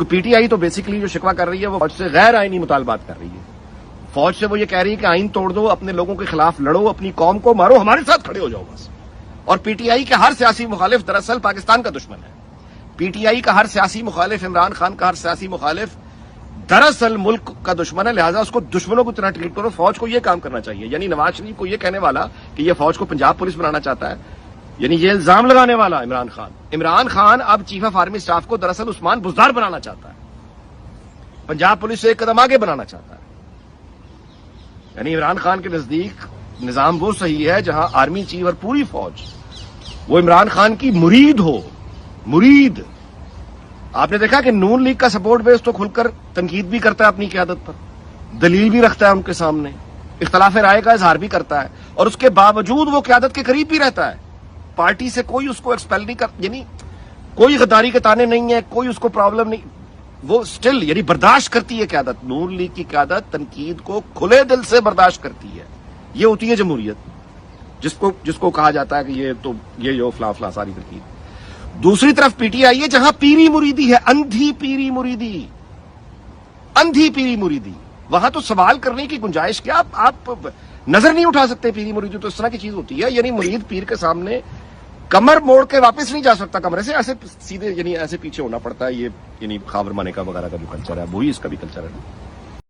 کیونکہ P T I تو basically جو شکوہ کر رہی ہے وہ فوج سے غیر آئینی مطالبات کر رہی ہے. فوج سے وہ یہ کہہ رہی ہے کہ آئین توڑ دو، اپنے لوگوں کے خلاف لڑو، اپنی قوم کو مارو، ہمارے ساتھ کھڑے ہو جاؤ بس. اور پی ٹی آئی کے ہر سیاسی مخالف دراصل پاکستان کا دشمن ہے. پی ٹی آئی کا ہر سیاسی مخالف، عمران خان کا ہر سیاسی مخالف دراصل ملک کا دشمن ہے. لہذا اس کو دشمنوں کی طرح ٹریٹ کرو. فوج کو یہ کام کرنا چاہیے. یعنی نواز شریف کو یہ کہنے والا کہ یہ فوج کو پنجاب پولیس بنانا چاہتا ہے، یعنی یہ الزام لگانے والا عمران خان اب چیف آف آرمی اسٹاف کو دراصل عثمان بزدار بنانا چاہتا ہے، پنجاب پولیس سے ایک قدم آگے بنانا چاہتا ہے. یعنی عمران خان کے نزدیک نظام وہ صحیح ہے جہاں آرمی چیف اور پوری فوج وہ عمران خان کی مرید ہو. مرید آپ نے دیکھا کہ نون لیگ کا سپورٹ بیس تو کھل کر تنقید بھی کرتا ہے اپنی قیادت پر، دلیل بھی رکھتا ہے ان کے سامنے، اختلاف رائے کا اظہار بھی کرتا ہے، اور اس کے باوجود وہ قیادت کے قریب بھی رہتا ہے. پارٹی سے کوئی اس کو ایکسپیل نہیں کر، یعنی کوئی غداری کے تانے نہیں ہے، کوئی اس کو پرابلم نہیں، وہ سٹل یعنی برداشت کرتی ہے قیادت. نون لیگ کی قیادت تنقید کو کھلے دل سے برداشت کرتی ہے. یہ ہوتی ہے جمہوریت، جس کو کہا جاتا ہے کہ یہ جو فلاں ساری تنقید. دوسری طرف پی ٹی آئی ہے جہاں پیری مریدی ہے، اندھی پیری مریدی. وہاں تو سوال کرنے کی گنجائش کیا، آپ نظر نہیں اٹھا سکتے. پیری مریدی تو اس طرح کی چیز ہوتی ہے، یعنی مرید پیر کے سامنے کمر موڑ کے واپس نہیں جا سکتا کمرے سے، ایسے سیدھے یعنی ایسے پیچھے ہونا پڑتا ہے. یہ یعنی خاور مانے کا وغیرہ کا جو کلچر ہے وہی اس کا بھی کلچر ہے.